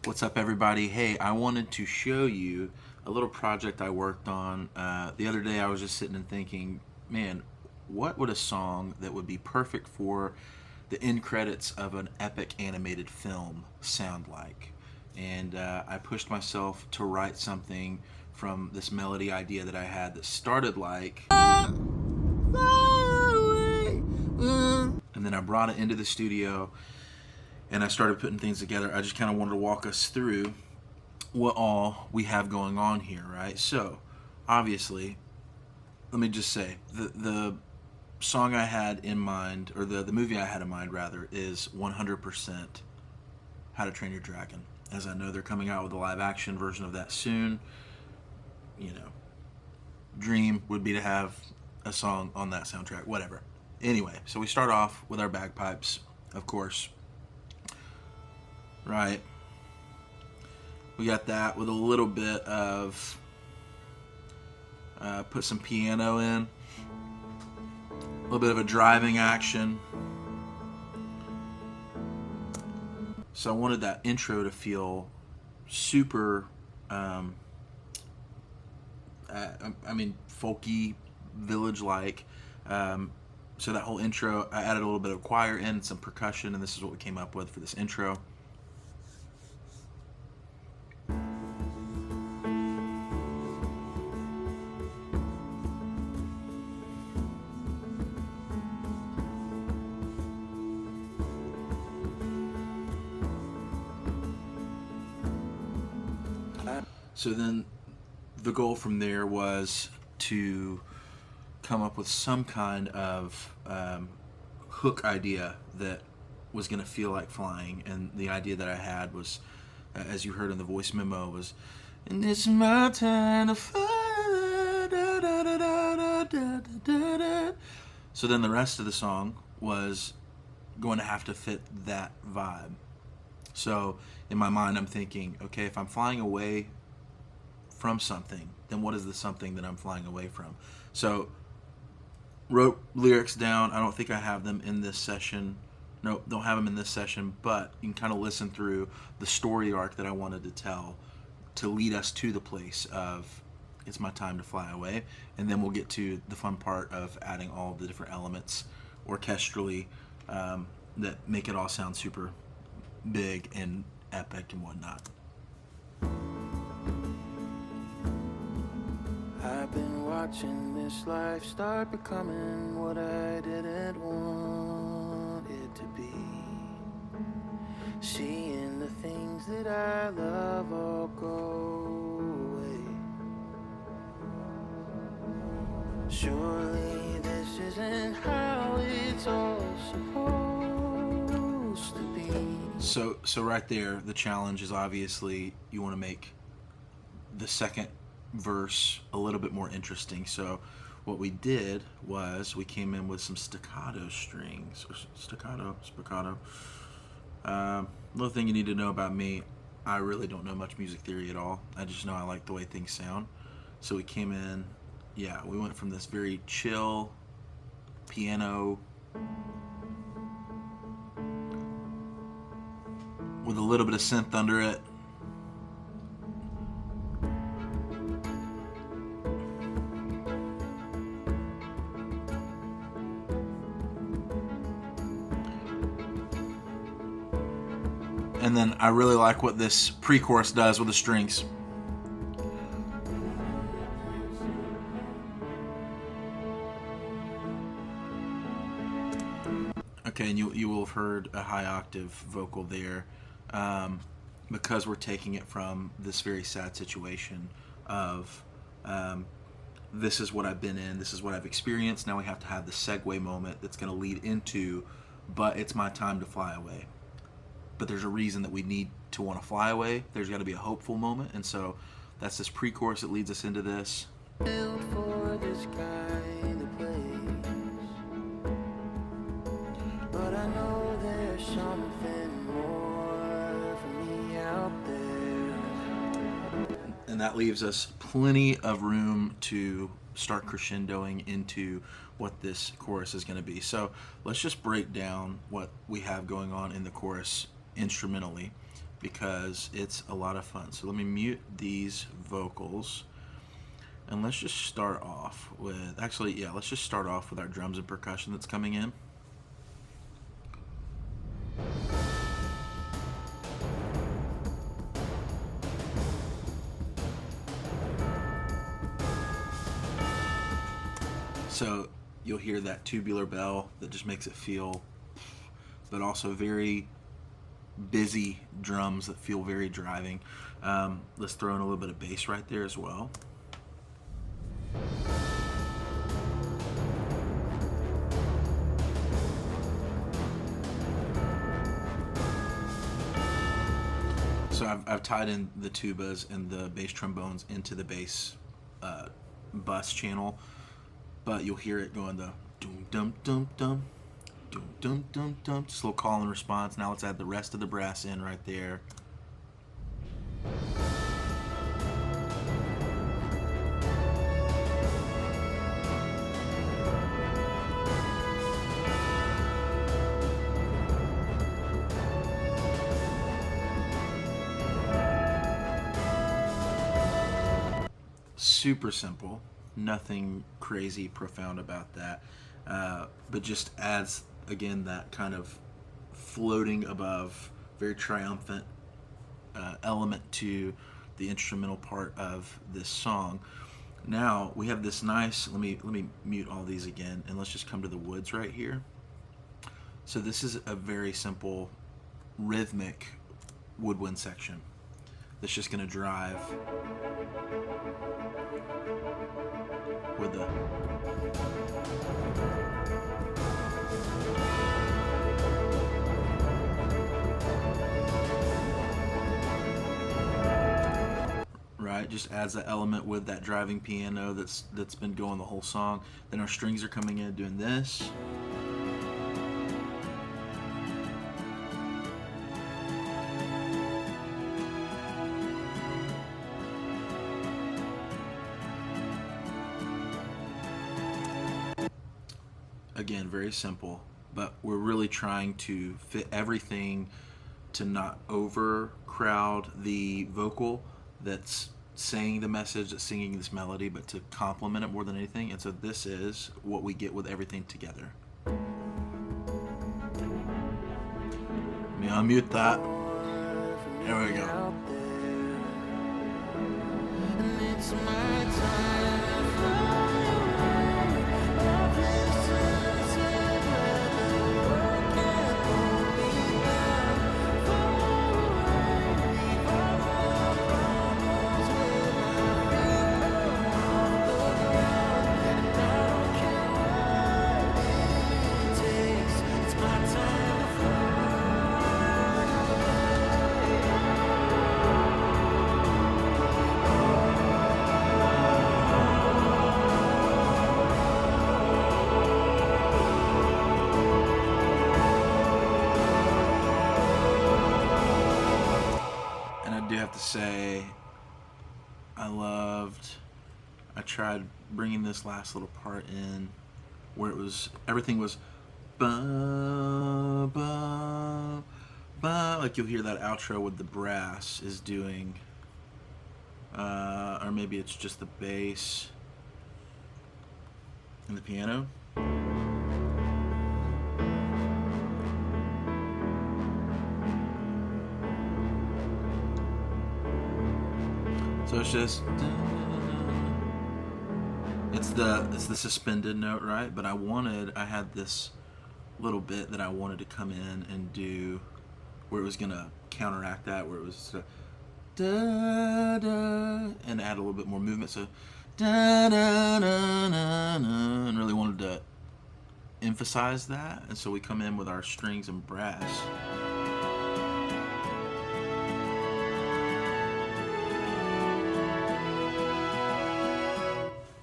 What's up, everybody? Hey, I wanted to show you a little project I worked on. The other day I was just sitting and thinking, man, what would a song that would be perfect for the end credits of an epic animated film sound like? And I pushed myself to write something from this melody idea that I had that started like, and then I brought it into the studio and I started putting things together. I just kind of wanted to walk us through what all we have going on here, right? So, obviously, let me just say the song I had in mind, or the movie I had in mind rather, is 100% How to Train Your Dragon. As I know, they're coming out with a live action version of that soon. You know, dream would be to have a song on that soundtrack, whatever. Anyway, so we start off with our bagpipes, of course. Right. We got that with a little bit of put some piano in, a little bit of a driving action. So I wanted that intro to feel super, folky, village-like. So that whole intro, I added a little bit of choir in, some percussion, and this is what we came up with for this intro. So then the goal from there was to come up with some kind of hook idea that was going to feel like flying. And the idea that I had was, as you heard in the voice memo, was, and it's my time to fly. Da, da, da, da, da, da, da. So then the rest of the song was going to have to fit that vibe. So in my mind, I'm thinking, okay, if I'm flying away from something, then what is the something that I'm flying away from? So wrote lyrics down. I don't think I have them in this session. No, don't have them in this session, but you can kind of listen through the story arc that I wanted to tell to lead us to the place of it's my time to fly away. And then we'll get to the fun part of adding all of the different elements orchestrally that make it all sound super big and epic and whatnot. I've been watching this life start becoming what I didn't want it to be. Seeing the things that I love all go away. Surely this isn't how it's all supposed to be. So right there, the challenge is obviously you want to make the second verse a little bit more interesting. So what we did was we came in with some staccato strings, or spiccato. Little thing you need to know about me, I really don't know much music theory at all. I just know I like the way things sound. So we came in, we went from this very chill piano with a little bit of synth under it. And then I really like what this pre-chorus does with the strings. Okay, and you will have heard a high octave vocal there because we're taking it from this very sad situation of this is what I've been in, this is what I've experienced. Now we have to have the segue moment that's going to lead into, but it's my time to fly away. But there's a reason that we need to want to fly away. There's got to be a hopeful moment, and so that's this pre-chorus that leads us into this. Built for this kind of place, but I know there's something more for me out there. And that leaves us plenty of room to start crescendoing into what this chorus is going to be. So let's just break down what we have going on in the chorus instrumentally. because it's a lot of fun. So let me mute these vocals. And let's just start off with, let's just start off with our drums and percussion that's coming in. So you'll hear that tubular bell that just makes it feel, but also very busy drums that feel very driving. Let's throw in a little bit of bass right there as well. So I've tied in the tubas and the bass trombones into the bass bus channel, but you'll hear it going the dum dum dum dum dum dum dum dum. Just a little call and response. Now let's add the rest of the brass in right there. Super simple, nothing crazy profound about that, but just adds again that kind of floating above, very triumphant element to the instrumental part of this song. Now we have this nice, let me mute all these again, and let's just come to the woods right here. So this is a very simple rhythmic woodwind section that's just going to drive with the right, just adds that element with that driving piano that's been going the whole song. Then our strings are coming in doing this. Again, very simple, but we're really trying to fit everything to not overcrowd the vocal that's saying the message, that's singing this melody, but to complement it more than anything. And so this is what we get with everything together. Let me unmute that. There we go. It's my time. To say I tried bringing this last little part in where everything was ba ba ba, like you'll hear that outro with the brass is doing, or maybe it's just the bass and the piano. So it's just it's the suspended note, right? But I had this little bit that I wanted to come in and do where it was gonna counteract that, where it was da da and add a little bit more movement. So da da da da da, and really wanted to emphasize that. And so we come in with our strings and brass.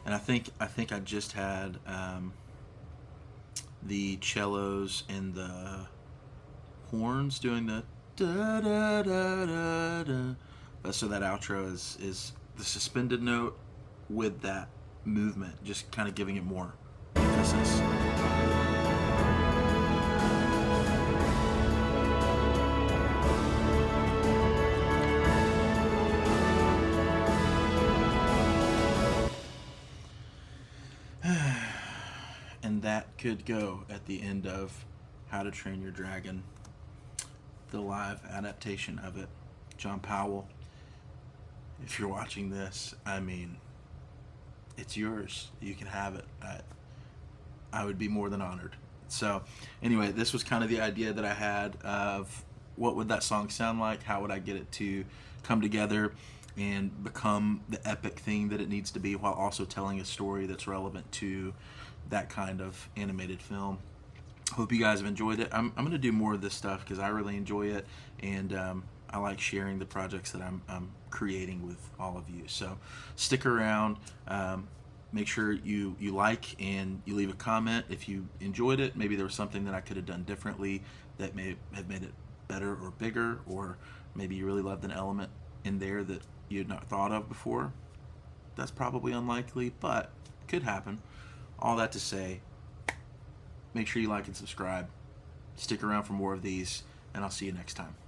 And I think I just had the cellos and the horns doing the da da da da da. So that outro is the suspended note with that movement, just kind of giving it more emphasis. that could go at the end of How to Train Your Dragon, the live adaptation of it. John Powell, if you're watching this, I mean, it's yours. You can have it. I would be more than honored. So, anyway, this was kind of the idea that I had of what would that song sound like? How would I get it to come together and become the epic thing that it needs to be, while also telling a story that's relevant to that kind of animated film. Hope you guys have enjoyed it. I'm going to do more of this stuff because I really enjoy it, and I like sharing the projects that I'm creating with all of you. So stick around. Make sure you like and you leave a comment if you enjoyed it. Maybe there was something that I could have done differently that may have made it better or bigger, or maybe you really loved an element in there that you had not thought of before. That's probably unlikely, but could happen. All that to say, make sure you like and subscribe. Stick around for more of these, and I'll see you next time.